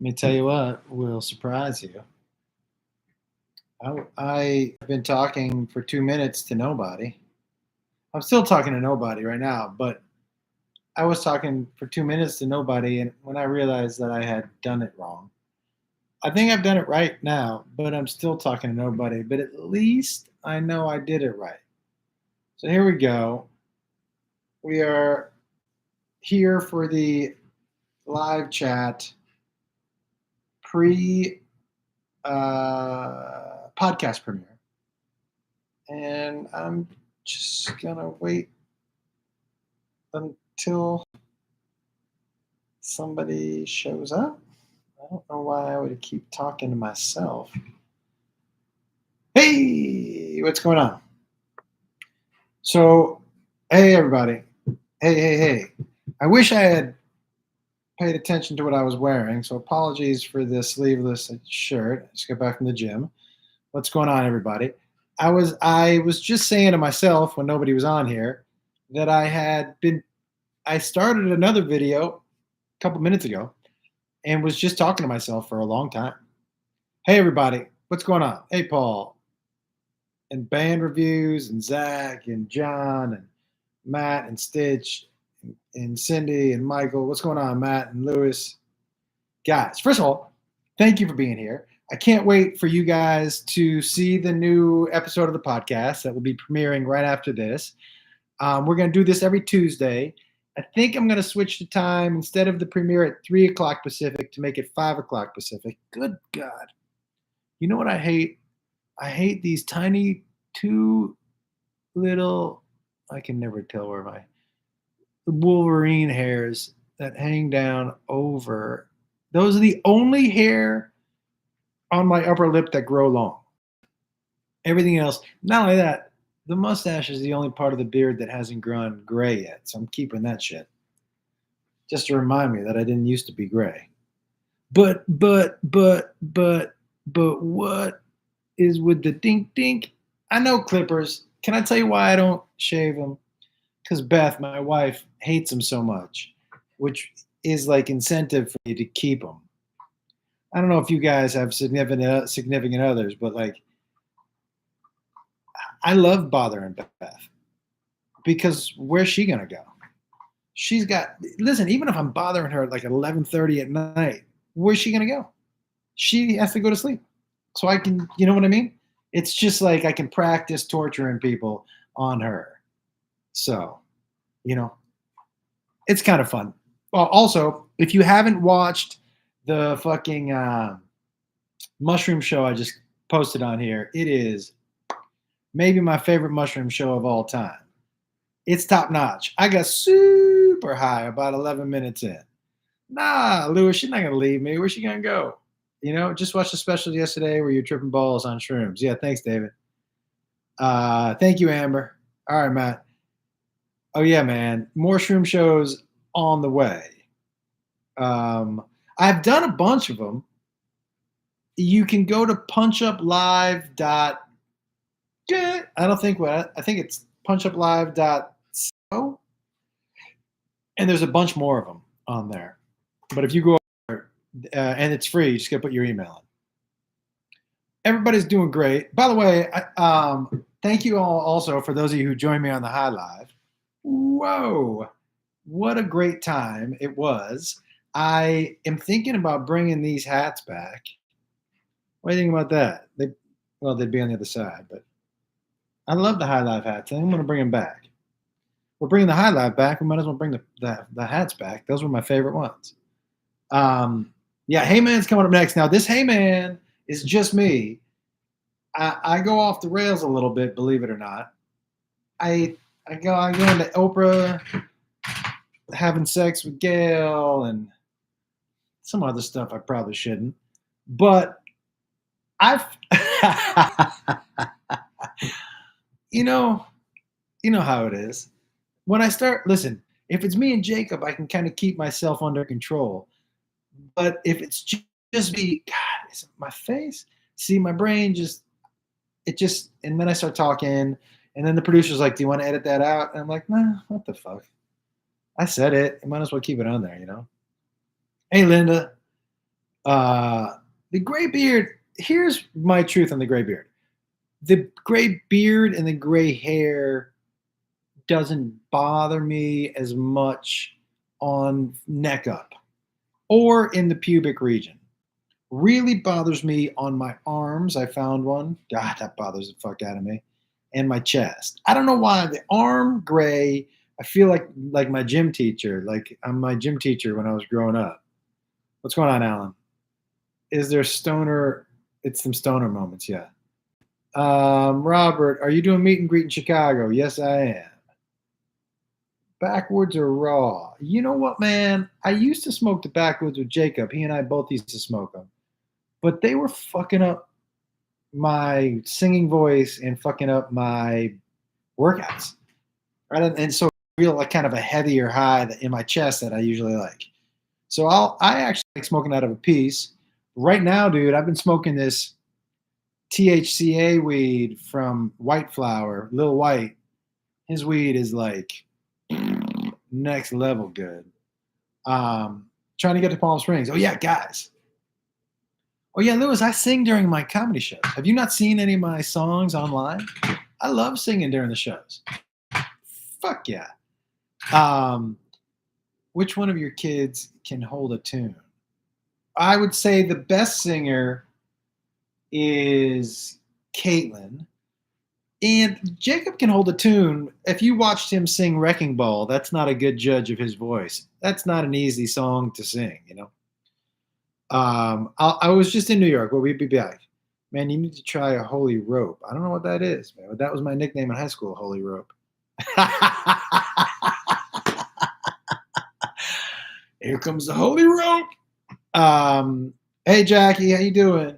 Let me tell you what will surprise you. I've been talking for 2 minutes to nobody. I'm still talking to nobody right now, but I was talking for 2 minutes to nobody, and when I realized that I had done it wrong, I think I've done it right now, but I'm still talking to nobody. But at least I know I did it right. So here we go. We are here for the live chat pre podcast premiere. And I'm just gonna wait until somebody shows up. I don't know why I would keep talking to myself. Hey, what's going on? So, hey everybody. Hey. I wish I had paid attention to what I was wearing, so apologies for this sleeveless shirt. I just got back from the gym. What's going on, everybody? I was just saying to myself when nobody was on here that I started another video a couple minutes ago and was just talking to myself for a long time. Hey everybody, what's going on? Hey Paul, and band reviews, and Zach, and John, and Matt, and Stitch, and Cindy, and Michael. What's going on, Matt and Lewis? Guys, first of all, thank you for being here. I can't wait for you guys to see the new episode of the podcast that will be premiering right after this. We're going to do this every Tuesday. I think I'm going to switch the time instead of the premiere at 3 o'clock Pacific to make it 5 o'clock Pacific. Good God. You know what I hate? I hate these tiny two little, I can never tell where my Wolverine hairs that hang down over. Those are the only hair on my upper lip that grow long. Everything else, not only that, the mustache is the only part of the beard that hasn't grown gray yet, so I'm keeping that shit. Just to remind me that I didn't used to be gray. But what is with the dink? I know clippers. Can I tell you why I don't shave them? Because Beth, my wife, hates them so much, which is like incentive for me to keep them. I don't know if you guys have significant others, but like, I love bothering Beth because where's she gonna go? She's got, listen, even if I'm bothering her at like 11:30 at night, where's she gonna go? She has to go to sleep. So I can, you know what I mean? It's just like I can practice torturing people on her. So, it's kind of fun. Well, also, if you haven't watched the fucking mushroom show I just posted on here, it is maybe my favorite mushroom show of all time. It's top notch. I got super high about 11 minutes in. Nah, Lewis, she's not going to leave me. Where's she going to go? Just watched the special yesterday where you're tripping balls on shrooms. Yeah, thanks, David. Thank you, Amber. All right, Matt. Oh, yeah, man. More shroom shows on the way. I've done a bunch of them. You can go to punchuplive. I think it's punchuplive.co. And there's a bunch more of them on there. But if you go over, and it's free, you just got to put your email in. Everybody's doing great. By the way, thank you all also for those of you who joined me on the High Live. Whoa, what a great time it was. I am thinking about bringing these hats back. What do you think about that? They'd be on the other side, but I love the High Live hats. I'm going to bring them back. We're bringing the High Live back. We might as well bring the hats back. Those were my favorite ones. Yeah, Hey Man's coming up next. Now, this Hey Man is just me. I go off the rails a little bit, believe it or not. I go into Oprah, having sex with Gail, and some other stuff I probably shouldn't. But I've, you know how it is. When I start, listen, if it's me and Jacob, I can kind of keep myself under control. But if it's just me, God, is it my face? See, my brain and then I start talking, and then the producer's like, do you want to edit that out? And I'm like, nah, what the fuck? I said it. You might as well keep it on there, Hey, Linda. The gray beard. Here's my truth on the gray beard. The gray beard and the gray hair doesn't bother me as much on neck up or in the pubic region. Really bothers me on my arms. I found one. God, that bothers the fuck out of me. And my chest. I don't know why. The arm gray, I feel like my gym teacher. Like I'm my gym teacher when I was growing up. What's going on, Alan? Is there stoner? It's some stoner moments, yeah. Robert, are you doing meet and greet in Chicago? Yes, I am. Backwoods or raw? You know what, man? I used to smoke the backwoods with Jacob. He and I both used to smoke them, but they were fucking up my singing voice and fucking up my workouts. Right, and so I feel like kind of a heavier high in my chest that I usually like. So I actually like smoking out of a piece. Right now, dude, I've been smoking this THCA weed from White Flower, Lil White. His weed is like next level good. Trying to get to Palm Springs. Oh yeah, guys. Oh yeah, Lewis, I sing during my comedy shows. Have you not seen any of my songs online? I love singing during the shows. Fuck yeah. Which one of your kids can hold a tune? I would say the best singer is Caitlin. And Jacob can hold a tune. If you watched him sing Wrecking Ball, that's not a good judge of his voice. That's not an easy song to sing, you know. I was just in New York. Well, we'd be back. Man, you need to try a holy rope. I don't know what that is, man. But that was my nickname in high school, holy rope. Here comes the holy rope. Hey Jackie, how you doing?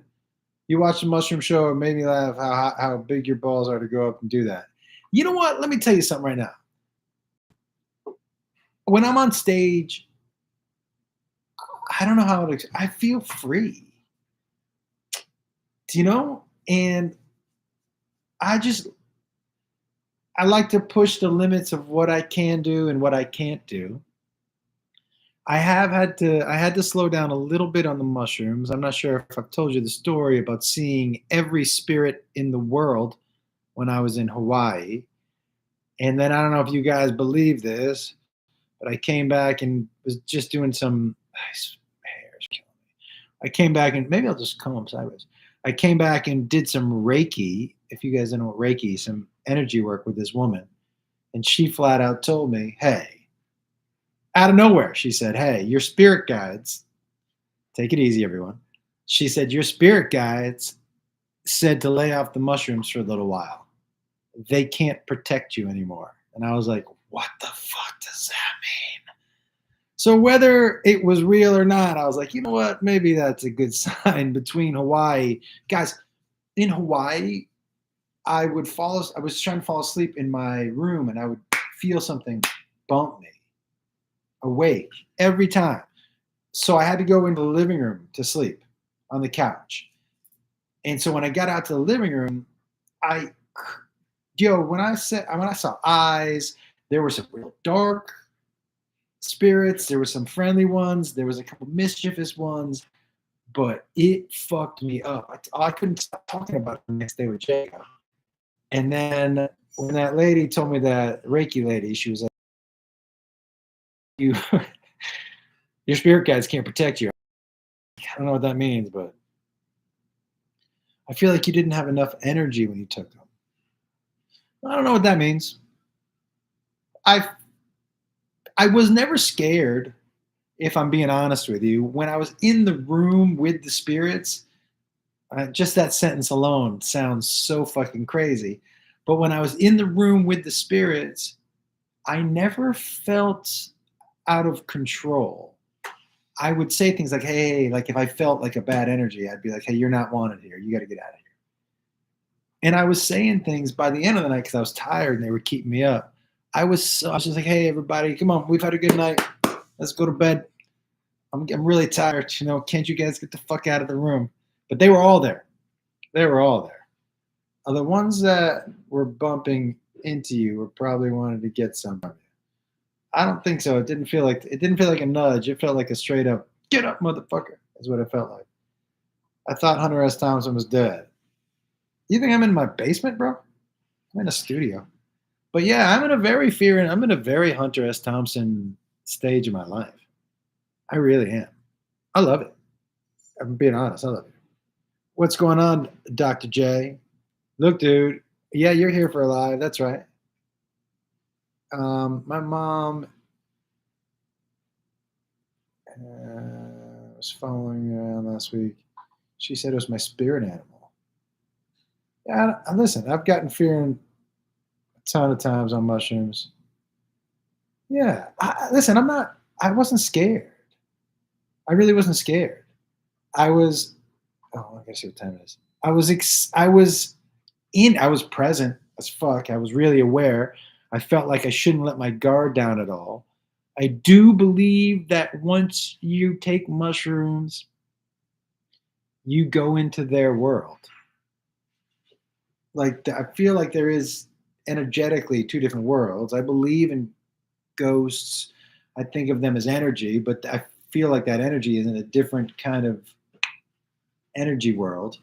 You watched the Mushroom Show. It made me laugh how big your balls are to go up and do that. You know what? Let me tell you something right now. When I'm on stage, I don't know how to. I feel free. Do you know? And I just I like to push the limits of what I can do and what I can't do. I had to slow down a little bit on the mushrooms. I'm not sure if I've told you the story about seeing every spirit in the world when I was in Hawaii. And then I don't know if you guys believe this, but I came back and was just doing some hair's killing me. I came back and maybe I'll just comb them sideways. I came back and did some Reiki. If you guys don't know what Reiki, some energy work with this woman. And she flat out told me, hey, out of nowhere, she said, hey, your spirit guides, take it easy, everyone. She said, your spirit guides said to lay off the mushrooms for a little while. They can't protect you anymore. And I was like, what the fuck does that mean? So whether it was real or not, I was like, you know what? Maybe that's a good sign between Hawaii. Guys, in Hawaii, I was trying to fall asleep in my room and I would feel something bump me awake every time. So I had to go into the living room to sleep on the couch. And so when I got out to the living room, when I saw eyes, there were some real dark spirits, there were some friendly ones, there was a couple mischievous ones, but it fucked me up. I couldn't stop talking about it the next day with Jacob. And then when that lady told me, that Reiki lady, she was like, you your spirit guides can't protect you. I don't know what that means, but I feel like you didn't have enough energy when you took them. I don't know what that means. I was never scared, if I'm being honest with you. When I was in the room with the spirits, just that sentence alone sounds so fucking crazy. But when I was in the room with the spirits, I never felt out of control. I would say things like, hey, like if I felt like a bad energy, I'd be like, hey, you're not wanted here. You got to get out of here. And I was saying things by the end of the night because I was tired and they were keeping me up. I was just like, hey, everybody, come on. We've had a good night. Let's go to bed. I'm really tired. You know, can't you guys get the fuck out of the room? But they were all there. They were all there. The ones that were bumping into you were probably wanted to get some of you. I don't think so. It didn't feel like a nudge. It felt like a straight up, get up, motherfucker. is what it felt like. I thought Hunter S. Thompson was dead. You think I'm in my basement, bro? I'm in a studio. But yeah, I'm in a very Hunter S. Thompson stage of my life. I really am. I love it. I'm being honest. I love it. What's going on, Dr. J? Look, dude. Yeah, you're here for a live. That's right. My mom was following me around last week. She said it was my spirit animal. Yeah, listen, I've gotten fearing a ton of times on mushrooms. Yeah, listen, I wasn't scared. I really wasn't scared. I was, oh, I gotta see what time it is. I was present as fuck. I was really aware. I felt like I shouldn't let my guard down at all. I do believe that once you take mushrooms, you go into their world. Like I feel like there is energetically two different worlds. I believe in ghosts. I think of them as energy, but I feel like that energy is in a different kind of energy world.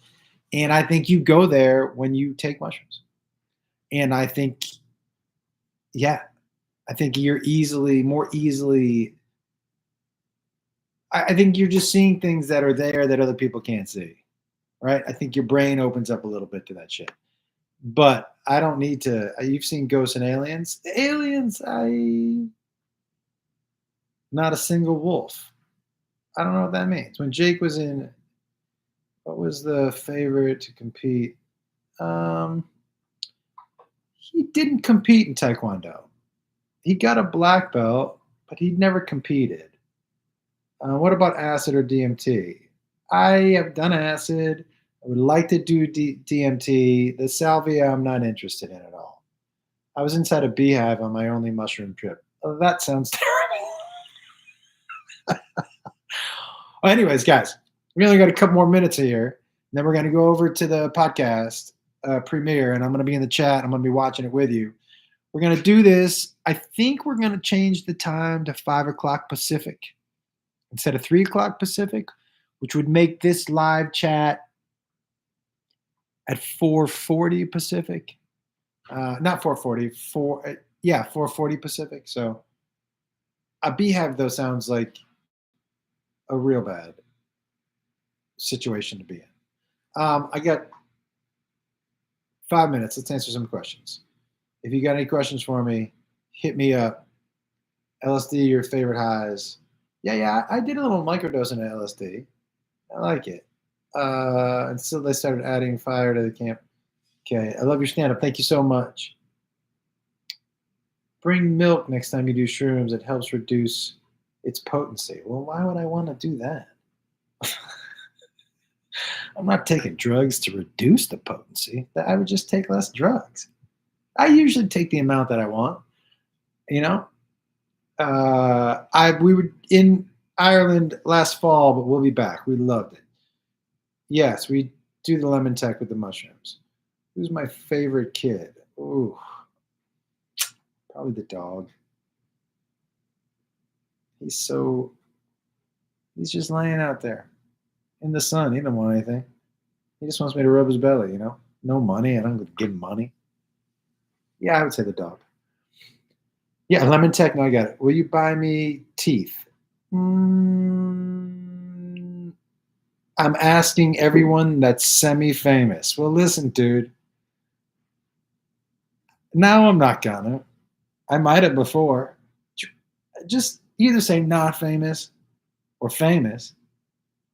And I think you go there when you take mushrooms. And I think, yeah, I think you're more easily. I think you're just seeing things that are there that other people can't see, right? I think your brain opens up a little bit to that shit. But I don't need to. You've seen Ghosts and Aliens. The aliens, not a single wolf. I don't know what that means. When Jake was in, what was the favorite to compete? He didn't compete in Taekwondo. He got a black belt, but he'd never competed. What about acid or DMT? I have done acid. I would like to do DMT. The salvia, I'm not interested in at all. I was inside a beehive on my only mushroom trip. Oh, that sounds terrible. Well, anyways, guys, we only got a couple more minutes here. Then we're going to go over to the podcast premiere, and I'm going to be in the chat. I'm going to be watching it with you. We're going to do this. I think we're going to change the time to 5 o'clock Pacific instead of 3 o'clock Pacific, which would make this live chat at 4:40 Pacific. Not 4:40, 4:40 Pacific. So a beehive, though, sounds like a real bad situation to be in. I got 5 minutes. Let's answer some questions. If you got any questions for me, hit me up. LSD, your favorite highs? Yeah. I did a little microdosing of LSD. I like it. Until they started adding fire to the camp. Okay, I love your stand-up. Thank you so much. Bring milk next time you do shrooms. It helps reduce its potency. Well, why would I want to do that? I'm not taking drugs to reduce the potency. I would just take less drugs. I usually take the amount that I want. You know, we were in Ireland last fall, but we'll be back. We loved it. Yes, we do the lemon tech with the mushrooms. Who's my favorite kid? Ooh, probably the dog. He's just laying out there in the sun. He don't want anything. He just wants me to rub his belly, No money. I don't give him money. Yeah, I would say the dog. Yeah, lemon tech. No, I got it. Will you buy me teeth? I'm asking everyone that's semi-famous. Well, listen, dude. Now I'm not gonna. I might have before. Just either say not famous or famous,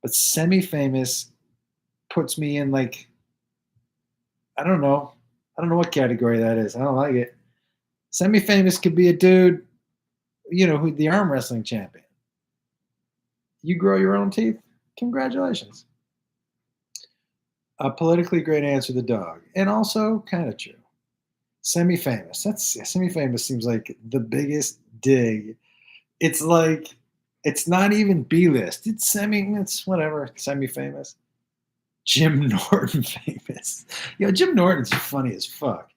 but semi-famous puts me in like, I don't know. I don't know what category that is. I don't like it. Semi-famous could be a dude, who the arm wrestling champion. You grow your own teeth? Congratulations. A politically great answer, the dog. And also kind of true. Semi-famous. Semi-famous seems like the biggest dig. It's like, it's not even B-list. It's whatever, semi-famous. Jim Norton famous. Jim Norton's funny as fuck.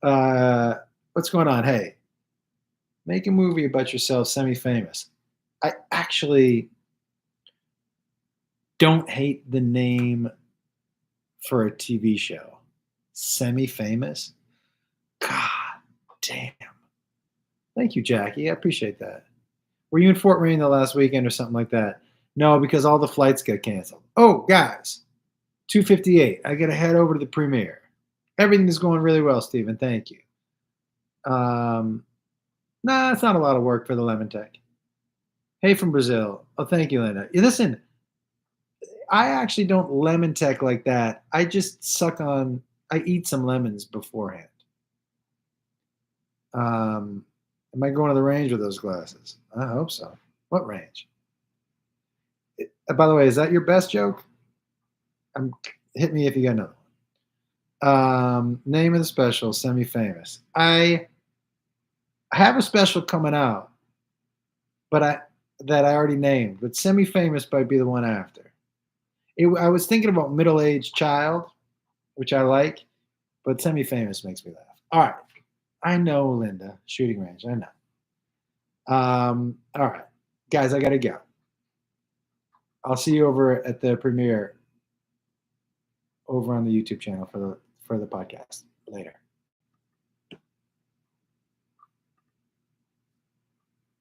What's going on? Hey, make a movie about yourself, semi-famous. I actually, don't hate the name for a TV show. Semi-famous? God damn. Thank you, Jackie. I appreciate that. Were you in Fort Wayne the last weekend or something like that? No, because all the flights got canceled. Oh, guys, 2:58. I got to head over to the premiere. Everything is going really well, Stephen. Thank you. Nah, it's not a lot of work for the Lemon Tech. Hey from Brazil. Oh, thank you, Linda. Listen, I actually don't lemon tech like that. I eat some lemons beforehand. Am I going to the range with those glasses? I hope so. What range? By the way, is that your best joke? Hit me if you got another one. Name of the special, semi-famous. I have a special coming out, that I already named, but semi-famous might be the one after. I was thinking about middle-aged child, which I like, but semi-famous makes me laugh. All right. I know, Linda. Shooting range. I know. All right. Guys, I got to go. I'll see you over at the premiere over on the YouTube channel for the podcast later.